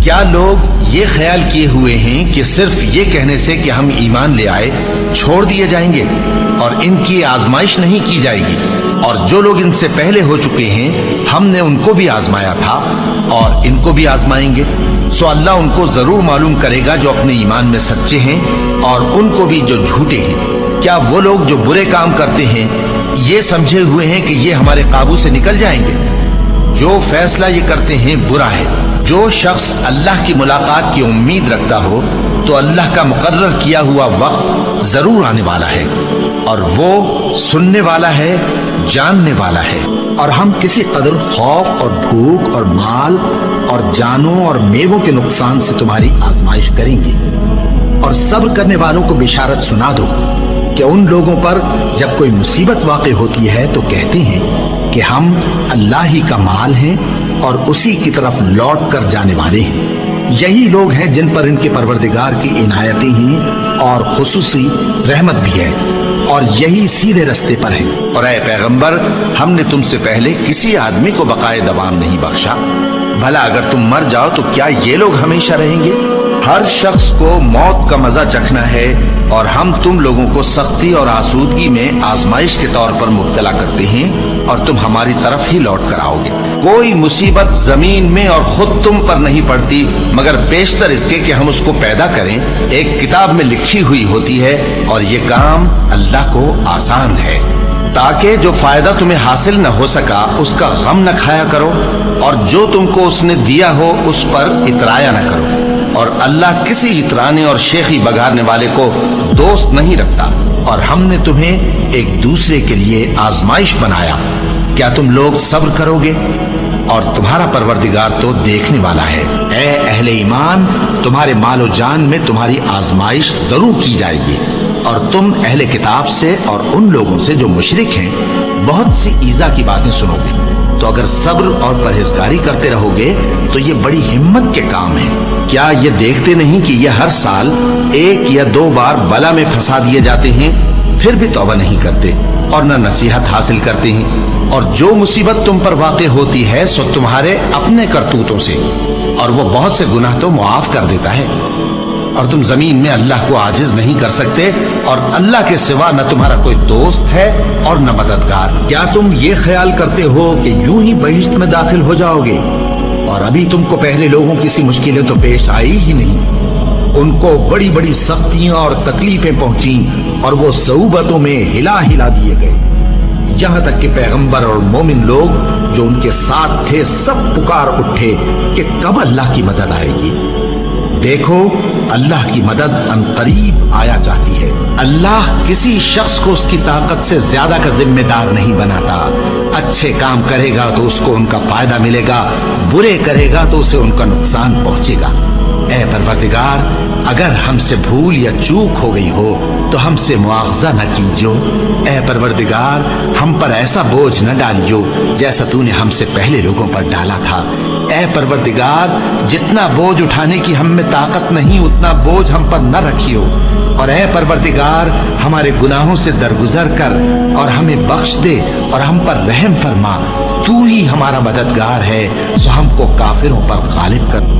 کیا لوگ یہ خیال کیے ہوئے ہیں کہ صرف یہ کہنے سے کہ ہم ایمان لے آئے چھوڑ دیے جائیں گے اور ان کی آزمائش نہیں کی جائے گی؟ اور جو لوگ ان سے پہلے ہو چکے ہیں ہم نے ان کو بھی آزمایا تھا اور ان کو بھی آزمائیں گے، سو اللہ ان کو ضرور معلوم کرے گا جو اپنے ایمان میں سچے ہیں اور ان کو بھی جو جھوٹے ہیں۔ کیا وہ لوگ جو برے کام کرتے ہیں یہ سمجھے ہوئے ہیں کہ یہ ہمارے قابو سے نکل جائیں گے؟ جو فیصلہ یہ کرتے ہیں برا ہے۔ جو شخص اللہ کی ملاقات کی امید رکھتا ہو تو اللہ کا مقرر کیا ہوا وقت ضرور آنے والا ہے، اور وہ سننے والا ہے، جاننے والا ہے۔ اور ہم کسی قدر خوف اور بھوک اور مال اور جانوں اور میووں کے نقصان سے تمہاری آزمائش کریں گے، اور صبر کرنے والوں کو بشارت سنا دو کہ ان لوگوں پر جب کوئی مصیبت واقع ہوتی ہے تو کہتے ہیں کہ ہم اللہ ہی کا مال ہیں اور اسی کی طرف لوٹ کر جانے والے ہیں۔ یہی لوگ ہیں جن پر ان کے پروردگار کی عنایتیں ہیں اور خصوصی رحمت بھی ہے، اور یہی سیدھے رستے پر ہیں۔ اور اے پیغمبر، ہم نے تم سے پہلے کسی آدمی کو بقائے دوام نہیں بخشا، بھلا اگر تم مر جاؤ تو کیا یہ لوگ ہمیشہ رہیں گے؟ ہر شخص کو موت کا مزہ چکھنا ہے، اور ہم تم لوگوں کو سختی اور آسودگی میں آزمائش کے طور پر مبتلا کرتے ہیں، اور تم ہماری طرف ہی لوٹ کر آؤ گے۔ کوئی مصیبت زمین میں اور خود تم پر نہیں پڑتی مگر بیشتر اس کے کہ ہم اس کو پیدا کریں ایک کتاب میں لکھی ہوئی ہوتی ہے، اور یہ کام اللہ کو آسان ہے، تاکہ جو فائدہ تمہیں حاصل نہ ہو سکا اس کا غم نہ کھایا کرو، اور جو تم کو اس نے دیا ہو اس پر اترایا نہ کرو۔ اور اللہ کسی اترانے اور شیخی بگاڑنے والے کو دوست نہیں رکھتا، اور ہم نے تمہیں ایک دوسرے کے لیے آزمائش بنایا۔ کیا تم لوگ صبر کرو گے؟ اور تمہارا پروردگار تو دیکھنے والا ہے۔ اے اہل ایمان، تمہارے مال و جان میں تمہاری آزمائش ضرور کی جائے گی، اور تم اہل کتاب سے اور ان لوگوں سے جو مشرک ہیں بہت سی ایذا کی باتیں سنو گے۔ تو اگر صبر اور پرہیزگاری کرتے رہو گے تو یہ بڑی ہمت کے کام ہے۔ کیا یہ دیکھتے نہیں کہ یہ ہر سال 1 یا 2 بار بلا میں پھنسا دیے جاتے ہیں، پھر بھی توبہ نہیں کرتے اور نہ نصیحت حاصل کرتے ہیں؟ اور جو مصیبت تم پر واقع ہوتی ہے سو تمہارے اپنے کرتوتوں سے، اور وہ بہت سے گناہ تو معاف کر دیتا ہے۔ اور تم زمین میں اللہ کو عاجز نہیں کر سکتے، اور اللہ کے سوا نہ تمہارا کوئی دوست ہے اور نہ مددگار۔ کیا تم یہ خیال کرتے ہو کہ یوں ہی بہشت میں داخل ہو جاؤ گے، اور ابھی تم کو پہلے لوگوں کی سی مشکلیں تو پیش آئی ہی نہیں؟ ان کو بڑی بڑی سختیاں اور تکلیفیں پہنچیں، اور وہ صعوبتوں میں ہلا ہلا دیے گئے، یہاں تک کہ پیغمبر اور مومن لوگ جو ان کے ساتھ تھے سب پکار اٹھے کہ کب اللہ کی مدد آئے گی۔ دیکھو، اللہ کی مدد عنقریب آیا چاہتی ہے۔ اللہ کسی شخص کو اس کی طاقت سے زیادہ کا ذمہ دار نہیں بناتا۔ اچھے کام کرے گا تو اس کو ان کا فائدہ ملے گا، برے کرے گا تو اسے ان کا نقصان پہنچے گا۔ اے پروردگار، اگر ہم سے بھول یا چوک ہو گئی ہو تو ہم سے مواخذہ نہ کیجو۔ اے پروردگار، ہم پر ایسا بوجھ نہ ڈالیو جیسا تو نے ہم سے پہلے لوگوں پر ڈالا تھا۔ اے پروردگار، جتنا بوجھ اٹھانے کی ہم میں طاقت نہیں اتنا بوجھ ہم پر نہ رکھیو، اور اے پروردگار، ہمارے گناہوں سے درگزر کر اور ہمیں بخش دے اور ہم پر رحم فرما۔ تو ہی ہمارا مددگار ہے، سو ہم کو کافروں پر غالب کر۔